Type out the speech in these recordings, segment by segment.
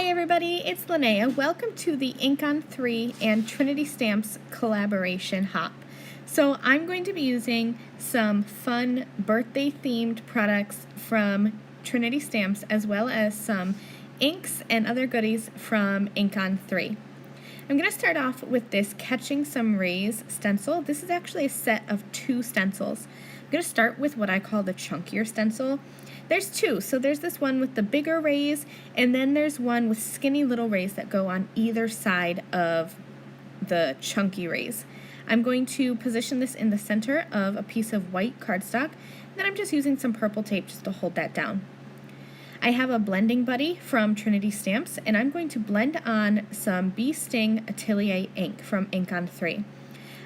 everybody, it's Lynnea. Welcome to the InkOn3 and Trinity Stamps collaboration hop. So I'm going to be using some fun birthday themed products from Trinity Stamps as well as some inks and other goodies from InkOn3. I'm going to start off with this Catching Some Rays stencil. This is actually a set of 2 stencils. I'm going to start with what I call the Chunkier Stencil. There's 2, so there's this one with the bigger rays, and then there's one with skinny little rays that go on either side of the chunky rays. I'm going to position this in the center of a piece of white cardstock, and then I'm just using some purple tape just to hold that down. I have a blending buddy from Trinity Stamps, and I'm going to blend on some Bee Sting Atelier ink from InkOn3.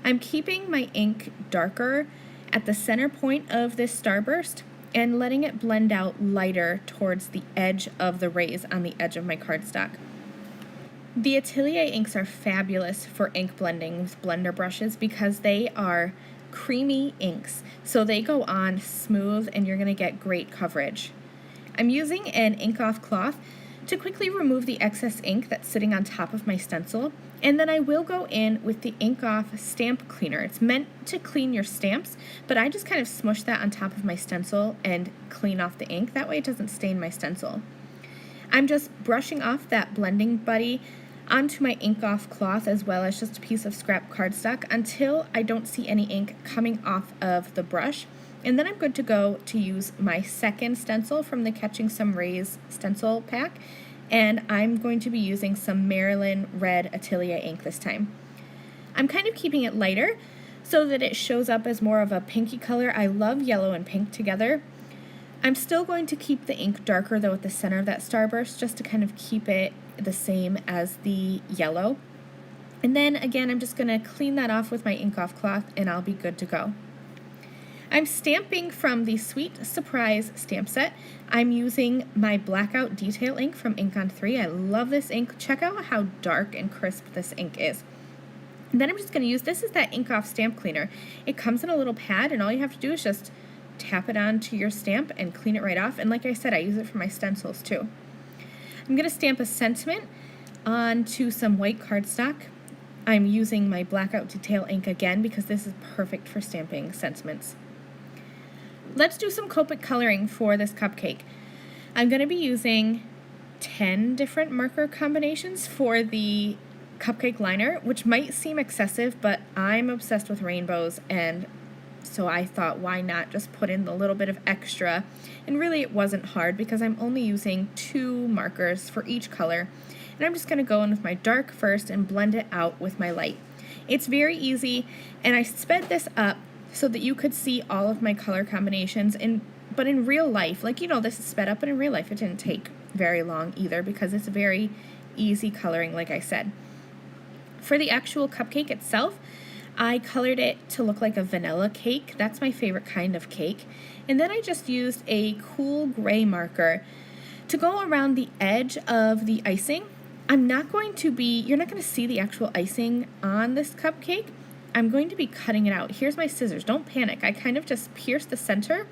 I'm keeping my ink darker at the center point of this starburst and letting it blend out lighter towards the edge of the rays on the edge of my cardstock. The Atelier inks are fabulous for ink blending with blender brushes because they are creamy inks, so they go on smooth and you're going to get great coverage. I'm using an ink off cloth to quickly remove the excess ink that's sitting on top of my stencil, and then I will go in with the ink off stamp cleaner. It's meant to clean your stamps, but I just kind of smush that on top of my stencil and clean off the ink. That way it doesn't stain my stencil. I'm just brushing off that blending buddy onto my ink off cloth as well as just a piece of scrap cardstock until I don't see any ink coming off of the brush. And then I'm good to go to use my second stencil from the Catching Some Rays stencil pack, and I'm going to be using some Maryland Red Atelier ink this time. I'm kind of keeping it lighter so that it shows up as more of a pinky color. I love yellow and pink together. I'm still going to keep the ink darker though at the center of that starburst just to kind of keep it the same as the yellow. And then again, I'm just going to clean that off with my ink off cloth and I'll be good to go. I'm stamping from the Sweet Surprise stamp set. I'm using my Blackout Detail ink from InkOn3. I love this ink. Check out how dark and crisp this ink is. And then I'm just going to use, this is that ink off stamp cleaner. It comes in a little pad and all you have to do is just tap it onto your stamp and clean it right off. And like I said, I use it for my stencils too. I'm going to stamp a sentiment onto some white cardstock. I'm using my Blackout Detail ink again because this is perfect for stamping sentiments. Let's do some Copic coloring for this cupcake. I'm going to be using 10 different marker combinations for the cupcake liner, which might seem excessive, but I'm obsessed with rainbows, and so I thought, why not just put in a little bit of extra? And really it wasn't hard because I'm only using 2 markers for each color, and I'm just going to go in with my dark first and blend it out with my light. It's very easy, and I sped this up so that you could see all of my color combinations, but in real life, like, you know, this is sped up, but in real life it didn't take very long either because it's very easy coloring, like I said. For the actual cupcake itself, I colored it to look like a vanilla cake. That's my favorite kind of cake. And then I just used a cool gray marker to go around the edge of the icing. You're not going to see the actual icing on this cupcake. I'm going to be cutting it out. Here's my scissors. Don't panic. I kind of just pierce the center,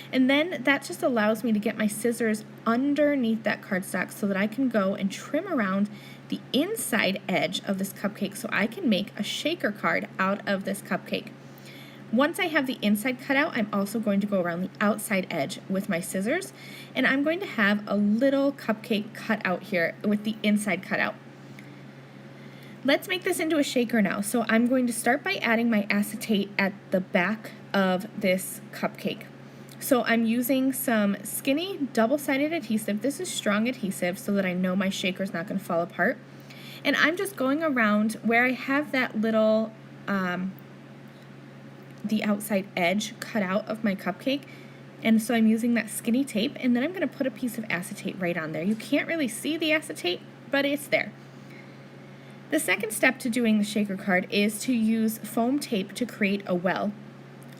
and then that just allows me to get my scissors underneath that cardstock so that I can go and trim around the inside edge of this cupcake so I can make a shaker card out of this cupcake. Once I have the inside cut out, I'm also going to go around the outside edge with my scissors, and I'm going to have a little cupcake cut out here with the inside cut out. Let's make this into a shaker now. So I'm going to start by adding my acetate at the back of this cupcake. So I'm using some skinny double-sided adhesive. This is strong adhesive so that I know my shaker's not going to fall apart. And I'm just going around where I have that little, the outside edge cut out of my cupcake. And so I'm using that skinny tape, and then I'm going to put a piece of acetate right on there. You can't really see the acetate, but it's there. The second step to doing the shaker card is to use foam tape to create a well.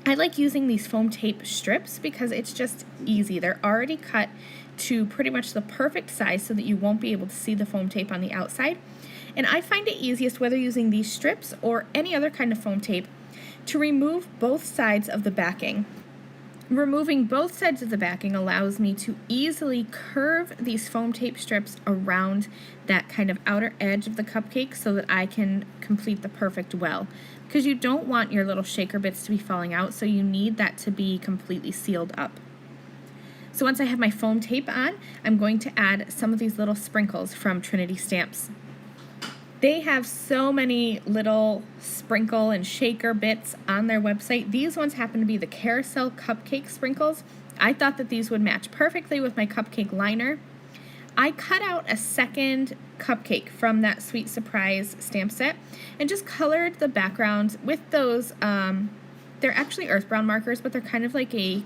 I like using these foam tape strips because it's just easy. They're already cut to pretty much the perfect size so that you won't be able to see the foam tape on the outside. And I find it easiest, whether using these strips or any other kind of foam tape, to remove both sides of the backing. Removing both sides of the backing allows me to easily curve these foam tape strips around that kind of outer edge of the cupcake so that I can complete the perfect well. Because you don't want your little shaker bits to be falling out, so you need that to be completely sealed up. So once I have my foam tape on, I'm going to add some of these little sprinkles from Trinity Stamps. They have so many little sprinkle and shaker bits on their website. These ones happen to be the carousel cupcake sprinkles. I thought that these would match perfectly with my cupcake liner. I cut out a second cupcake from that Sweet Surprise stamp set and just colored the background with those, they're actually earth brown markers, but they're kind of like a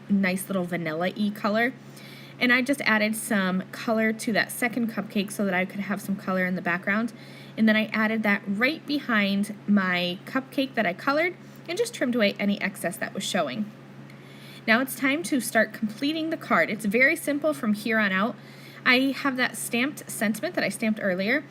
nice little vanilla-y color. And I just added some color to that second cupcake so that I could have some color in the background. And then I added that right behind my cupcake that I colored and just trimmed away any excess that was showing. Now it's time to start completing the card. It's very simple from here on out. I have that stamped sentiment that I stamped earlier.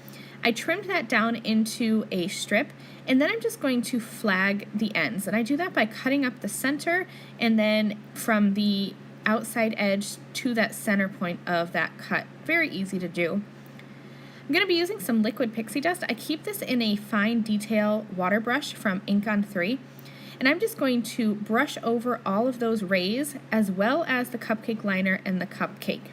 I trimmed that down into a strip, and then I'm just going to flag the ends. And I do that by cutting up the center and then from the outside edge to that center point of that cut. Very easy to do. I'm going to be using some liquid pixie dust. I keep this in a fine detail water brush from InkOn3, and I'm just going to brush over all of those rays as well as the cupcake liner and the cupcake.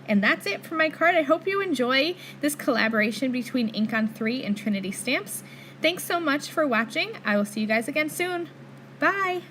And that's it for my card. I hope you enjoy this collaboration between InkOn3 and Trinity Stamps. Thanks so much for watching. I will see you guys again soon. Bye!